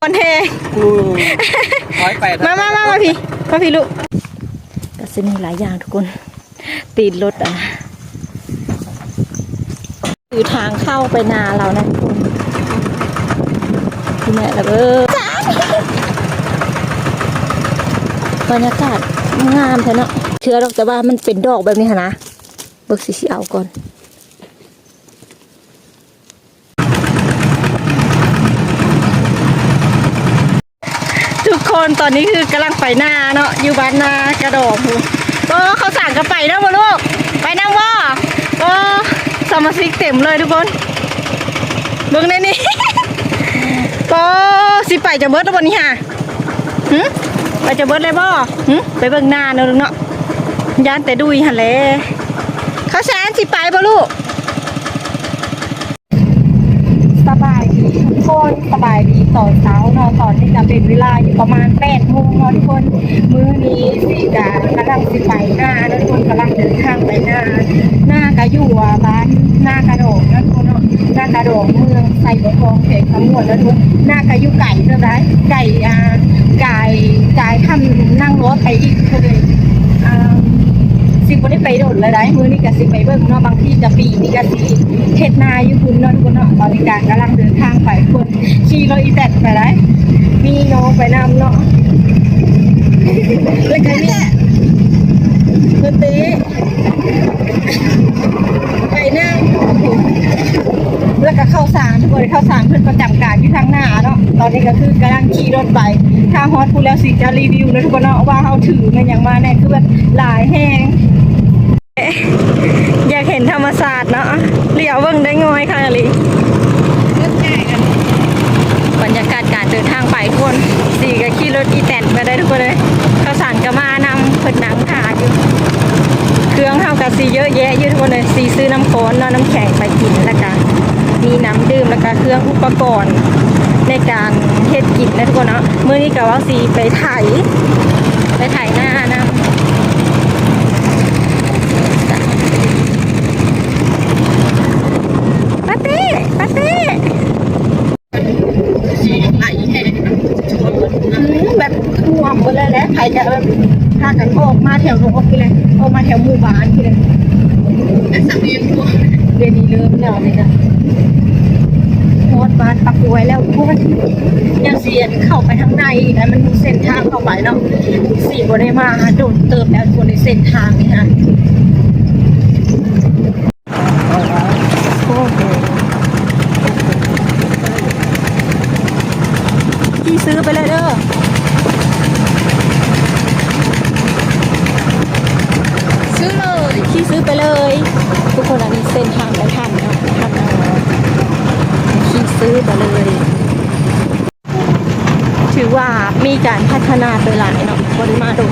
คนเทถอยไปมาพี่ลูกก็จะมีหลายอย่างทุกคนตีนรถอ่ะนะคือทางเข้าไปนาเรานะทุกคนที่แม่แล้วบรรยากาศงามแท้เนาะเชื่อหรอกแต่ว่ามันเป็นดอกแบบนี้นะเบิกสีเอาก่อนทุกคนตอนนี้คือกำลังไปหน้าเนาะอยู่บ้านนากระดอกก็เขาสั่งกันไปนะบ่ลูกไปนั่งว่าก็สมาชิกเต็มเลยทุกคนเบิ่งในนี้ก็สิไปจะเบิดแล้วบนนี้ค่ะไปจะเบิดเลยบ่ไปเบิ่งหน้าเนาะลูกเนาะย่านแต่ดุยหันเลยเขาแซนสิไปบ่ลูกสบายดีทุกคนสบายดีตอนเช้าเนาะตอนนี้จะเป็นเวลาอยู่ประมาณ8 โมงเนาะทุกคนมื้อนี้สิกากำลังสิไปหน้าทุกคนกำลังเดินทางไปหน้ากะอยู่บ้านหน้ากระโดดนะทุกคนเนาะหน้ากระโดดเมืองไซบัวทองเขตขมวดนะทุกคนหน้ากะอยู่ไก่เท่าไรไก่ทำนั่งรถไปอีกเลยสิบ่ได้ไปโดดเลยได้มื้อนี้ก็สิไปเบิ่งเนาะบางที่จะปีนี่ก็สิเฮ็ดนาอยู่คุณเนาะทุกคนเนาะตอนนี้กำลังเดินทางไปคนขี่รถอีแตกไปได้มีน้องไปนำเนาะแล้วก็นี่คนเต้ไปนั่งแล้วก็เข้าสารทุกคนเข้าสารเพื่อนประจำการอยู่ทางหน้าเนาะตอนนี้ก็คือกำลังขี่รถไปถ้าฮอตพูดแล้วสิจะรีวิวนะทุกคนเนาะว่าเขาถือมันอย่างมาเนี่ยคือแบบหลายแห้งอยากเห็นธรรมศาสตร์เนาะเลี้ยวเบิ่งได้ง่อยค่ะลิบรรยากาศการเดินทางไปทุกคนสี่ก็ขี่รถอีแตนไปได้ทุกคนเลยข้าวสารก็มานำเพิ่นนังถาอยู่เครื่องข้าวกับสีเยอะแยะอยู่ทุกคนเลยสีซื้อน้ำโค้นเนาะน้ำแข็งไปกินแล้วก็มีน้ำดื่มแล้วก็เครื่องอุปกรณ์ในการเฮ็ดกินนะทุกคนเนาะเมื่อนี้ก็ว่าสีไปไถหน้านะปาเต้แบบท่วมหมดเลยแหละใครจะพากันออกมาแถวโรงอบไปเลยออกมาแถวหมู่บ้านไปเลยแล้วสามีท่วมเดี๋ยวนี้เริ่มแล้วเลยนะโคตรบ้านปักไว้แล้วทุกคนยังเสียเข้าไปข้างในอีกนะมันมีเส้นทางเข้าไปเนาะสีบริมาโดนเติมแล้วตัวในเส้นทางนี่ฮะที่ซื้อไปเลยเด้อซื้อเลยที่ซื้อไปเลยทุกคนอันนี้เส้นทางและทำนะทำนะที่ซื้อไปเลยถือว่ามีการพัฒนาไปหลายเนาะบริมาดู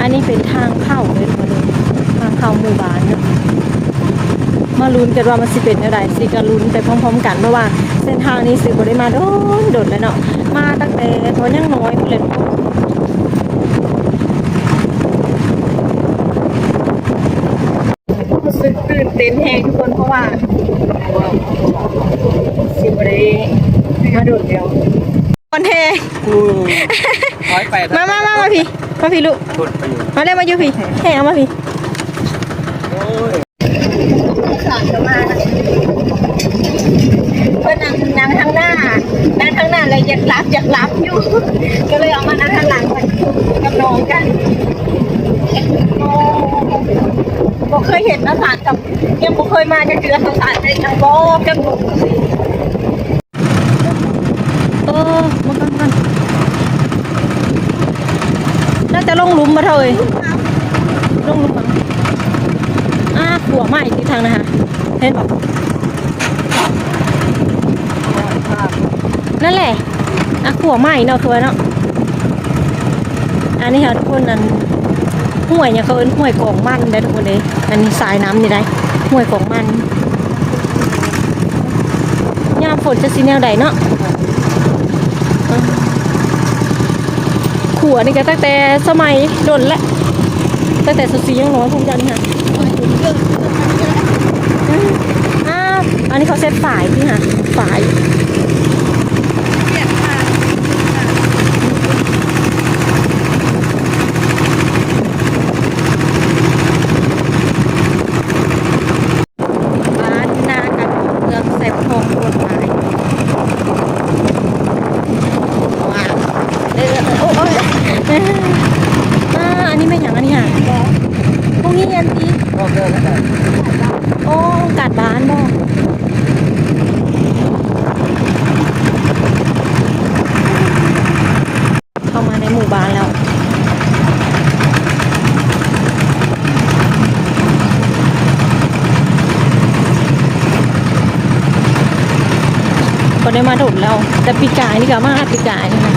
อันนี้เป็นทางเข้าเลยทางเข้าหมู่บ้านเนาะมาลุ้นกันว่ามันสิเป็นอะไรสิกันลุ้นไปพร้อมๆกันเพราะว่าเส้นทางนี้สิบ่ได้มาโดดแล้วเนาะมาตั้งแต่ตอนยังน้อยเลยรู้สึกตื่นเต้นแฮงทุกคนเพราะว่าสิบ่ได้มาโดดเดียวคนเทถอยไปมาพี่ลูกมาเร็วมาอยู่พี่แห่เอามาพี่สอนจะมาก็นั่งทางหน้าเลยอยากรับอยู่ก็เลยเอามานั่งทางหลังกับน้องกันบอกเคยเห็นนะสารกับยังบอกเคยมาจะเจอสารในทางบอกกันมันน่าจะลงหลุมมาเถอะลงหลุมขัวใหม่ที่ทางนะคะเห็นบอกนั่นแหละขัวใหม่เนาะคือเนาะอันนี้ค่ะทุกคนนั้นห้วยเนี่ยเขาเอิ้นห้วยกองมันได้ทุกคนเลยอันนี้สายน้ำนี่ได้ห้วยกองมันยามฝนจะสีแนวใดเนาะขัวนี่ก็ตั้งแต่สมัยโดนและตั้งแต่สุดสียังน้อยพวกจันค่ะ อันนี้เขาเซตฝายที่ฮะฝาย เปลี่ยนค่ะ บ้านหน้ากับเมืองเซฟทงกฎหมายว้าวโอ้ยอันนี้ไม่อย่างอันนี้ค่ะพวกนี้ยันตี ก็เกินแล้วกัน โอ้กาดบ้านบ่เข้ามาในหมู่บ้านแล้วก็ได้มาถดแล้ว แต่ปีกายนี่ก็มาปีกายนี่นะ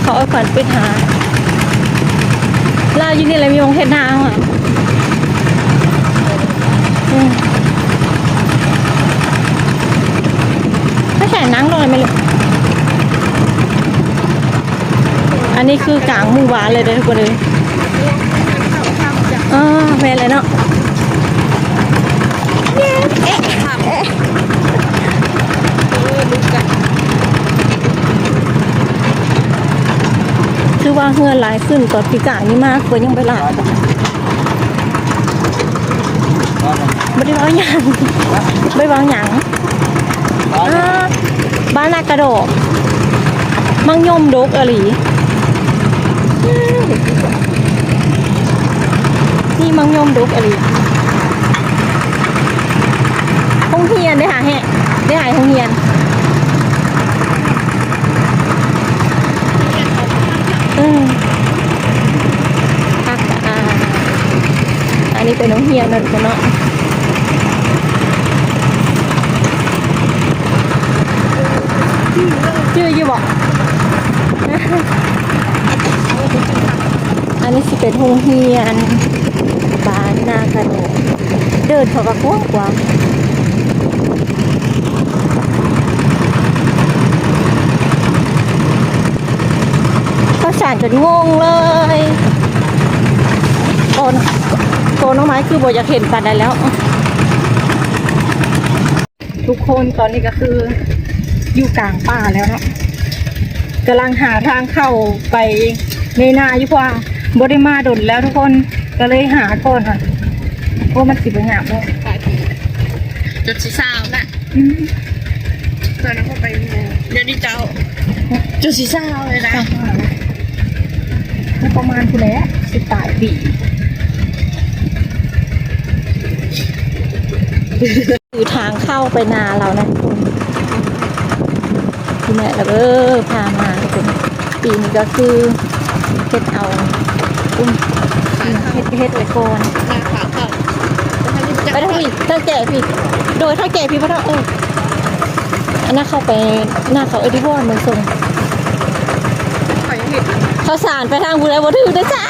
เขาเอาขวัญไปหาลาวอยู่นี่อะไรมีวงเทศนาอ่ะถ้าแข่นั่งลงเลยไม่รู้อันนี้คือกลางหมู่บ้านเลยเด้อทุกคนเลยแม่เลยเนาะคือว่าเฮือนหลายขึ้นตอนปีกายนี่มากกว่ายังไปหลายไม่ได้วางหยังไม่วางหยังบ้านนากระโดดมังยมดกอหลีนี่มังยมดกอหลีห้องเฮียนได้หาแฮะได้หายห้องเฮียนพักอันนี้เป็นน้องเฮียนนะทุกคนเนาะชื่อยี่บอกอันนี้สิเป็นโรงเรียนบ้านนากระโดดเดินเขาก็กว้างกว่าข้าวสารจนงงเลยโกน้องไม้คือบอกอยากเห็นปันได้แล้วทุกคนตอนนี้ก็คืออยู่กลางป่าแล้วเนาะกำลังหาทางเข้าไปในนาอยู่กว่าบริมาดนแล้วทุกคนก็เลยหาก่อนค่ะเพราะมันสิบงามเลย จุดสีสาวน่ะตอนนั้นก็ไปเดี๋ยวนี้เจ้าจุดสีสาวเลยนะประมาณที่แล้ว18 ปีคือทางเข้าไปนาเรานะคุณแม่แล้วพามาคุณปีนี้ก็คือเฮ็ดเอาเฮ็ดไว้ก่อน หน้าขาวเขา ไปทางอีกถ้าแก่พี่โดยถ้าแก่พี่พระอันนั้นเข้าไปหน้าเขาเอดิวอนเมืองทรง ขอยังเห็น เขาสารไปทางบุรีวัฒน์นะจ๊ะ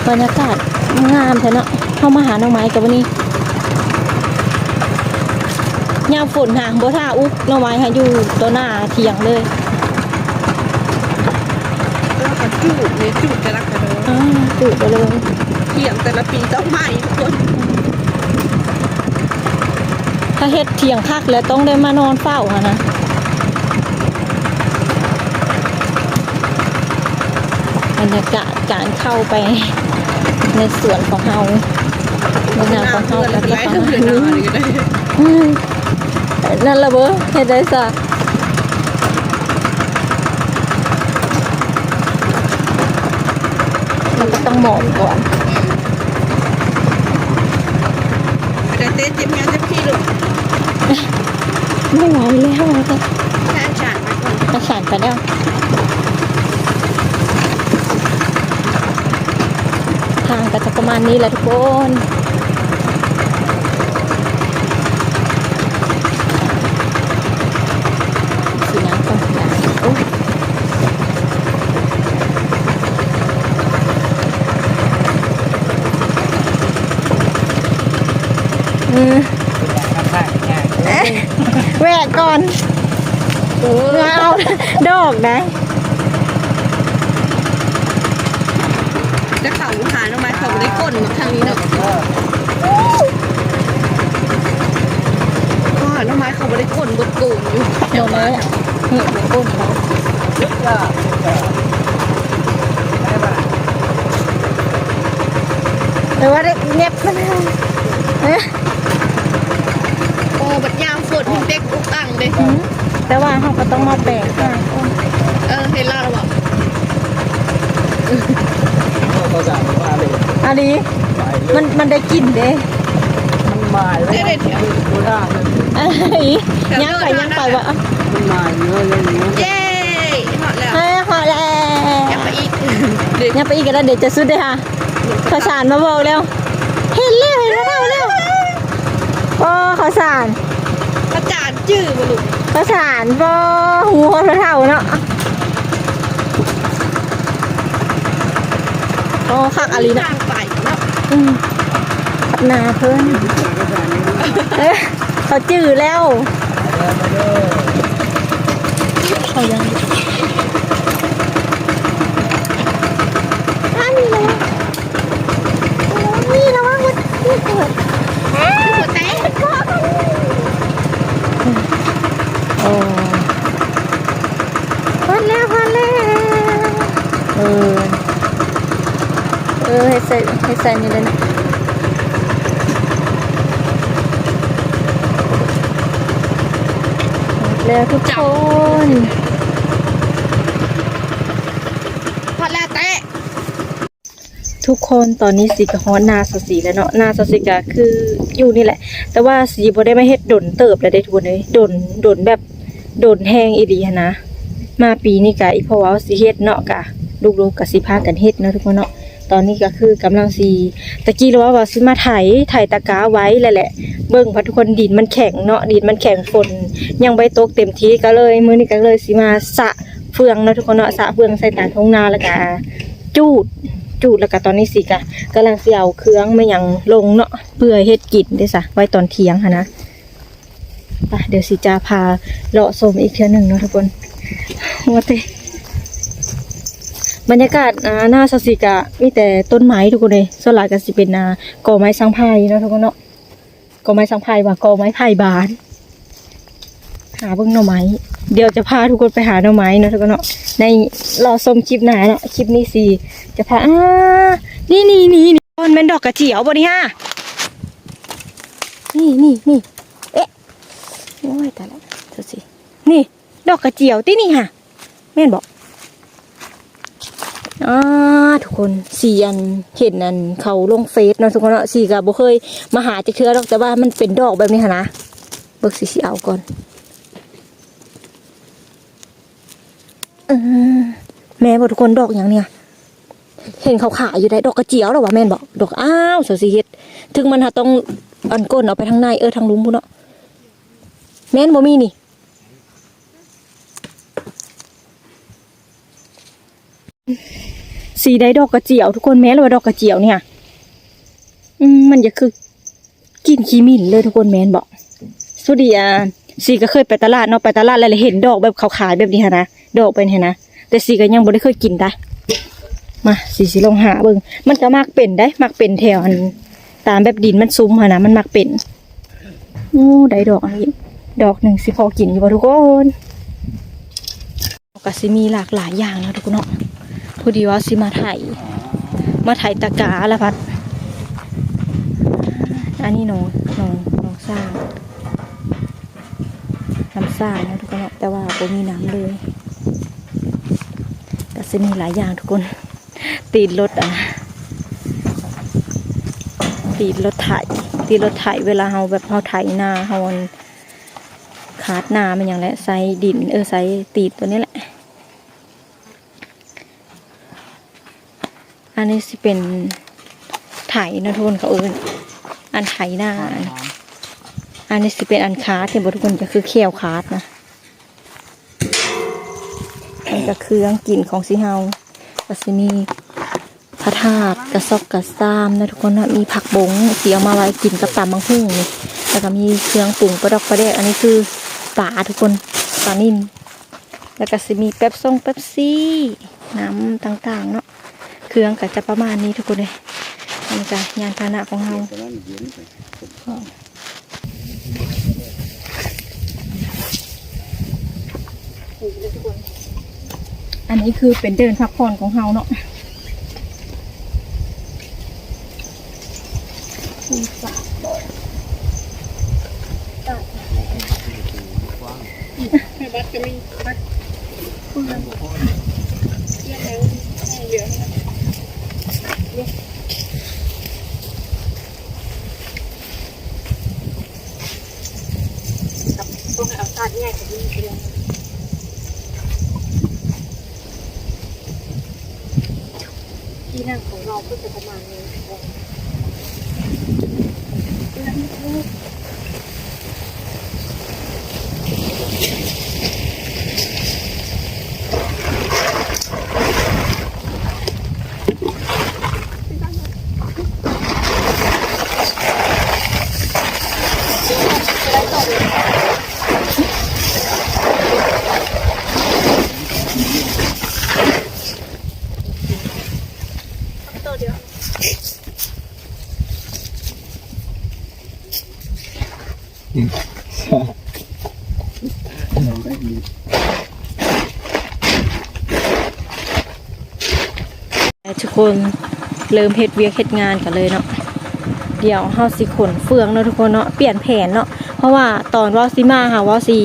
บรรยากาศงามแท้เนาะเข้ามาหาน้องไม้กับวันนี้ยามฝนหางบ่ท่าอุ๊กน้องไม้ค่ะอยู่ตัวหน้าเถียงเลย แล้วก็จูดเนี่ยจูดกระลักกระโดด ตื่นไปเลย เที่ยงแต่ละปีต้องใหม่ทุกคน ถ้าเฮ็ดเถียงคักแล้วต้องได้มานอนเฝ้าค่ะนะบรรยากาศการเข้าไปในสวนของเฮาในนาของเฮาแล้วก็ฟังนั่นละเบ้อเฮ็ดได้ซะมันก็ต้องหมอบก่อน แต่เต้นเจ็บงานเจ็บขี้ลูก ไม่ไหวแล้ว แค่ฉานไปก่อน ประสานไปแล้วทางก็จะประมาณนี้แหละทุกคนสีน้ำก่อนโอ้ยแหวกก่อนเอาดอกนะ จะเข่าหาทำไมเขาได้ก้นทางนี้เนาะก็หาทำไมเขาไม่ได้ก้นบดกูอยู่ โดนเลยเหนียวในก้นเขาแต่ว่าได้เงียบมันเอ๊ะ โอ้บัดยามฝนทิ้งเด็กอุกอังเด็ก แต่ว่าเขาก็ต้องมาแบกค่ะ เห็นเราหรอ ก็จะมาเลย อันนี้มันได้กลิ่นเด้ มันมาเลย เด็ดเดี๋ยว ดูหน้าเลย ไอ้ย่างไปวะ มันมาเยอะเลยเนี้ย เย้หอดแล้ว เฮ้ยพอแล้ว ยังไปอีกเด็ก ย่างไปอีกแล้วเดี๋ยวจะสุดเลยค่ะข้าวสารมาบอกแล้วเห็นแล้วโอ้ข้าวสาร อาจารย์จื้อมาลูก ข้าวสารโอ้หูเขาเท่าเนาะโอ้คักอะไรนะ ทางไปเนาะ ขับนาเพิ่นเขาจื้อแล้วเขายังนี่เลยนี่นะว่ามันเกิด หัวแตก โอ้พันแล้วให้ใส่นี่เลยนะแล้วทุกคน พอแล้วแตะ ทุกคนตอนนี้สีกะฮ้อนนาสสีแล้วเนาะนาสสีกะคืออยู่นี่แหละ แต่ว่าสีบ่ได้มาเฮ็ดดนเติบแล้วได้ทุกคนเลยดนแบบดนแห้งอีหลีหั้นนะมาปีนี้กะอีพ่อเว้าสิเฮ็ดเนาะกะลูกๆกะสิพากันเฮ็ดเนาะทุกคนเนาะตอนนี้ก็คือกำลังสิตะกี้เราว่าสิมาไถตะกร้าไว้แหละเบิ่งพอทุกคนดินมันแข็งเนาะดินมันแข็งฝนยังบ่ตกเต็มที่ก็เลยมื้อนี้ก็เลยสิมาสะเฟืองเนาะทุกคนเนาะสะเฟืองใส่ตาท้องนาแล้วก็จูดแล้วก็ตอนนี้สิกะกำลังสิเอาเครื่องมาหยังลงเนาะเพื่อเฮ็ดกินได้ซะไว้ตอนเที่ยงหั่นนะไปเดี๋ยวสิจะพาเลาะชมอีกเทื่อนึงเนาะทุกคนว่าแต่บรรยากาศหน้าซาซิกะมีแต่ต้นไม้ทุกคนเลยส่วนหลายก็สิเป็นกอไม้สังไพรเนาะทุกคนเนาะกอไม้สังไพรว่ากอไม้ไผ่บานหาเบิ่งหน่อไม้เดี๋ยวจะพาทุกคนไปหาหน่อไม้เนาะทุกคนเนาะในรอชมคลิปหน้าเนาะคลิปนี้สิจะพานี่ต้นเป็นดอกกระเจียวบ่นี่ฮะนี่เอ๊ะโอ้ยตายแล้วเธอสินี่ดอกกระเจียวที่นี่ค่ะแม่นบอกทุกคนสีอันเห็นอันเขาลงเฟซเนาะทุกคนเนาะสีกับบ่เคยมาหาจะเคือหรอกแต่ว่ามันเป็นดอกแบบนี้ค่ะนะเบิกสีเอาก่อนแม่บอกทุกคนดอกอย่างเนี้ยเห็นเขาขายอยู่ได้ดอกกระเจียวหรอวะแม่นบอกดอกอ้าวเสียเฮ็ดถึงมันหาต้องอันก้นเอาไปทางในทางลุ้มพุ่นเนาะแม่นบ่มีนี่สีได้ดอกกระเจียวทุกคนแม้เลยว่าดอกกระเจียวเนี่ยมันจะคือกินขี้มิ่นเลยทุกคนแม่นบอกสุดีสีก็เคยไปตลาดเนาะไปตลาดแล้วเห็นดอกแบบเขาขายแบบนี้ฮะนะดอกเป็นฮะนะแต่สีก็ยังบ่ได้เคยกินได้มาสีลองหาเบิ่งมันก็มักเป็นได้มักเป็นแถวอันตามแบบดินมันซุ้มฮะนะมันมักเป็นได้ดอกอันนี้ดอกหนึ่งสิพอกินอยู่บ่ทุกคนก็สิมีหลากหลายอย่างนะทุกคนเนาะพอดีว่าสิมาไถตะกร้าแล้วพัดอันนี้น้องสร้างน้ำสร้างนะทุกคนเนาะแต่ว่าบ่มีน้ำเลยก็สิมีหลายอย่างทุกคนตีนรถตีนรถไถเวลาเฮาแบบเฮาไถนาเฮาข คาดนามันอย่างแหละใส่ดินใส่ตีดตัวนี้แหละอันนี้สิเป็นไถนะทุกคนเขาอันไถหน้าอันนี้สิเป็นอันคาดที่ทุกคนก็คือเขี้ยวคาดนะมันก็คือเครื่องกินของสีเฮาก็สิมีพระธาตุกระซอกกระซามนะทุกคนนะมีผักบงสีเอามาไว้กินกับตำมังหุ่งนี่แล้วก็มีเครื่องปรุงประดอกประเดกอันนี้คือปลาทุกคนปลานิ่นแล้วก็สิมีเป๊ปซี่น้ำต่างๆเนาะเครื่องก็จะประมาณนี้ทุกคนเลยอันนี้ก็ยานพาหนะของเราอันนี้คือเป็นเดินพักผ่อนของเราเนาะบัตรก็มีบัตรคุณเรื่องแล้วเหลือกับพวกเอาซาดแยกกับนี่เรื่องที่นั่งของเราก็จะประมาณนี้ทุกคนเริ่มเฮ็ดเวียกเฮ็ดงานกันเลยเนาะเดี๋ยวเฮาสิขนเฟืองเนาะทุกคนเนาะเปลี่ยนแผนเนาะเพราะว่าตอนว่าสิมาค่ะว่าสิ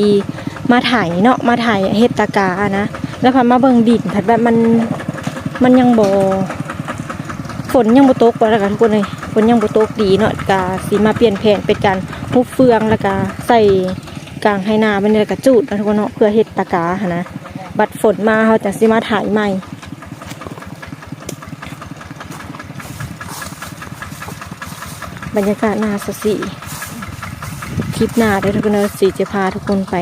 มาถ่ายเนาะมาถ่ายเฮ็ดตะกานะแล้วพอมาเบิ่งดินผัดแบบมันยังบ่ฝนยังบ่ตกว่าแล้วกันทุกคนเลยฝนยังบ่ตกดีเนาะกาสิมาเปลี่ยนแผนเป็นการฮุบเฟืองแล้วก็ใส่กลางให้นามันเลยกระจูดนะทุกคนเนาะเพื่อเฮ็ดตะกาค่ะนะบัดฝนมาเฮาจะสิมาถ่ายใหม่บรรยากาศนาสสีคลิปหน้าได้ทุกคนเลยสีจะพาทุกคนไป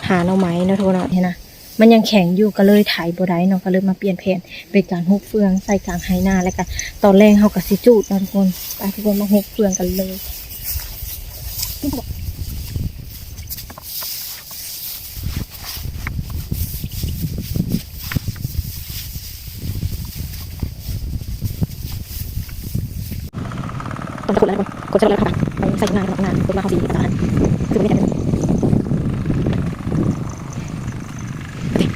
หาหน่อไม้นะทุกคนเนาะเนี่ยนะมันยังแข็งอยู่ก็เลยถ่ายบ่ได้เนาะก็เลยมาเปลี่ยนแผนเป็นการฮุบเฟืองใส่กลางไหนาแล้วกันตอนแรกเฮาก็สิจูดนะทุกคนไปทุกคนมาฮุบเฟืองกันเลยต้องกดแล้วกดจะแล้วค่ะไปใส่งานกดมาเขาดีตาคือไม่ได้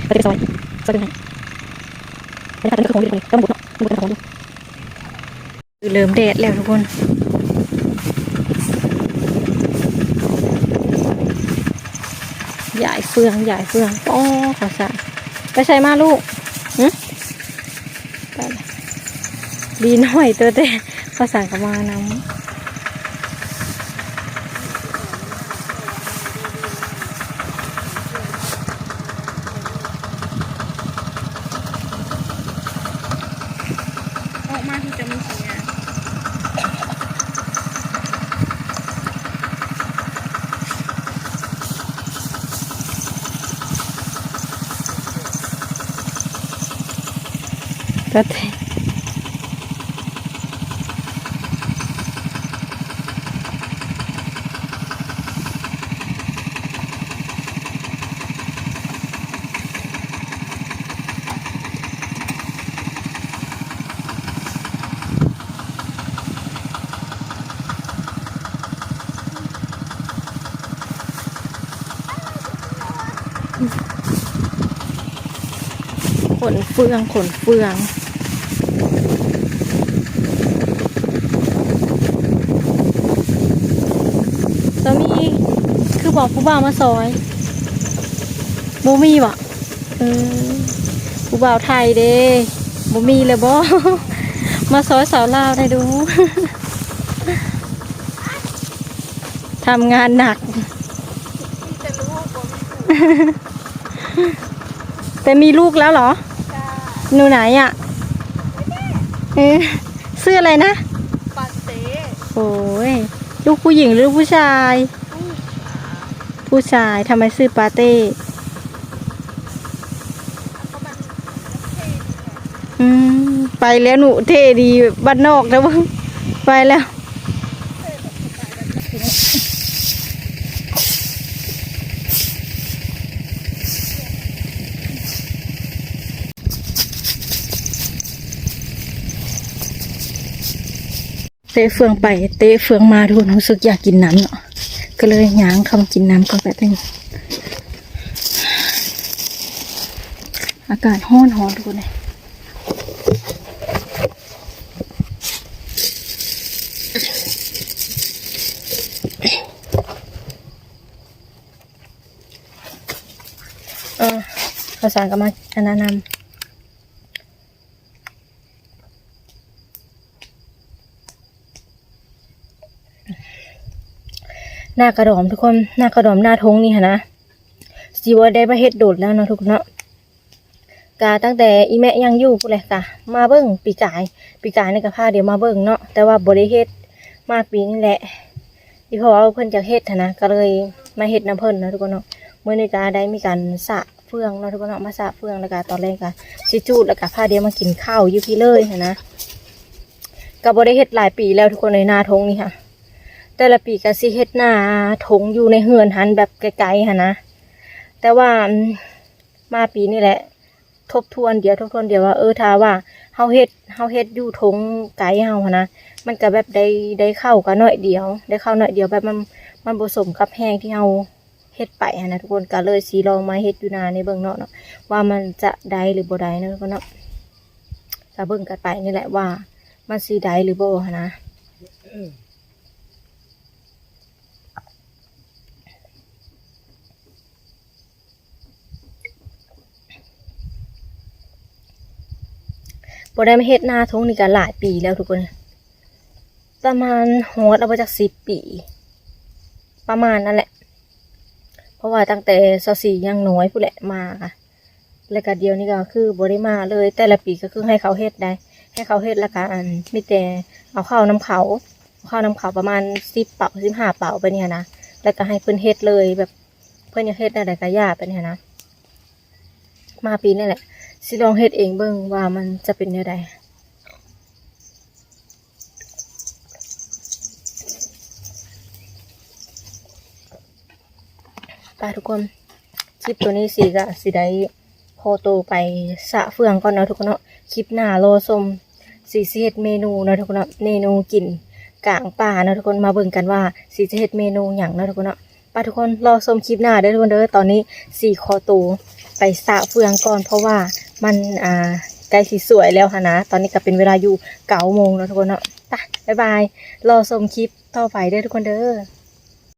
ไปซอยเป็นไงเป็นการเดินของดีเลยต้องบุกเนาะบุกของดูคือเริ่มแดดแล้วทุกคนใหญ่เฟืองอ๋อขอสายไปใส่มาลูกดีหน่อยตัวเต้ขอสายกับมาน้ำมาที่จะมีสัญญาณก็เทขนเฟืองจะมีคือบอกผู้บ่าวมาซอยโมมีวะผู้บ่าวไทยเด้โมมีเลยบ่ มาซอยสาวลาวได้ดู ทำงานหนักจะรู้ว่า แต่มีลูกแล้วเหรอหนูไหนอ่ะชื่ออะไรนะ ปาเต้ โอ้ยลูกผู้หญิงหรือผู้ชาย ผู้ชายทำไมชื่อปาเต้ไปแล้วหนูเท่ดีบ้านนอกแล้วบ้างไปแล้วเตะเฟืองไปเตะเฟืองมาทุกคนรู้สึกอยากกินน้ำเนาะก็เลยย้างคำกินน้ำก่อนแบบนึงอากาศร้อนทุกคนเลยข้าวสารก็มาอันนั้นนำหน้ากระดอมทุกคนหน้ากระดอมหน้าทงนี่ค่ะนะสีว่าได้ประเฮ็ดโดดแล้วเนาะทุกคนเนาะกาตั้งแต่อีแม่ยังอยู่พูดเลยกะมาเบิ้งปีกายในกระพาเดี๋ยวมาเบิ้งเนาะแต่ว่าบริเฮ็ดมาปีนี่แหละที่เพราะว่าเพิ่นจะเฮ็ดนะก็เลยมาเฮ็ดน้ำเพิ่นนะทุกคนเนาะเมื่อในกาได้มีการสระเฟืองเนาะทุกคนเนาะมาสระเฟืองแล้วก็ตอนแรกก็สิจูดแล้วก็พาเดี๋ยวมากินข้าวอยู่พี่เลยนะก็บริเฮ็ดหลายปีแล้วทุกคนในนาทงนี่ค่ะแต่ละปีก็สิเฮ็ดหน้าทงอยู่ในเฮือนหันแบบไกลๆค่ะนะแต่ว่ามาปีนี่แหละทบทวนเดียวว่าถ้าว่าเฮาเฮ็ดอยู่ทงไกลเฮาค่ะนะมันก็แบบได้เข้ากันหน่อยเดียวได้เข้าหน่อยเดียวแบบมันผสมกับแห้งที่เฮาเฮ็ดไปนะทุกคนก็เลยสิลองมาเฮ็ดอยู่นาในเบิ่งเนาะว่ามันจะได้หรือบ่ได้นะทุกคนเนาะก็เบิ่งกันไปนี่แหละว่ามันสิได้หรือบ่นะบ่ได้มาเฮ็ดนาทงนี่ก็หลายปีแล้วทุกคนประมาณฮอดเอาไปจาก10 ปีประมาณนั่นแหละเพราะว่าตั้งแต่24ยังน้อยผู้แหละมาค่ะแล้วก็เดียวนี่ก็คือบ่ได้มาเลยแต่ละปีก็คือให้เขาเฮ็ดได้ให้เขาเฮ็ดแล้วก็มีแต่เอาข้าวน้ำเขาประมาณ10 เป๋า15 เป๋าไปเนี่ยนะแล้วก็ให้เพิ่นเฮ็ดเลยแบบเพิ่นอยากเฮ็ดได้ก็ย่าไปเนี่ยนะมาปีนี่แหละสิลองเฮ็ดเองเบิ่งว่ามันจะเป็นยังไงไปทุกคนคลิปตัวนี้สิได้พอโตไปสะเฟืองก่อนเนาะทุกคนเนาะคลิปหน้ารอชมสิเฮ็ดเมนูเนาะทุกคนเนาะเมนูกินกลางป่าเนาะทุกคนมาเบิ่งกันว่าสิจะเฮ็ดเมนูหยังเนาะทุกคนเนาะไปทุกคนรอชมคลิปหน้าเด้อทุกคนเด้อตอนนี้ขอโตไปสะเฟืองก่อนเพราะว่ามันใกล้สิสวยแล้วค่ะนะตอนนี้ก็เป็นเวลาอยู่9 โมงแล้วทุกคนเนาะไปบ๊ายบายรอชมคลิปต่อไปเด้อทุกคนเด้อ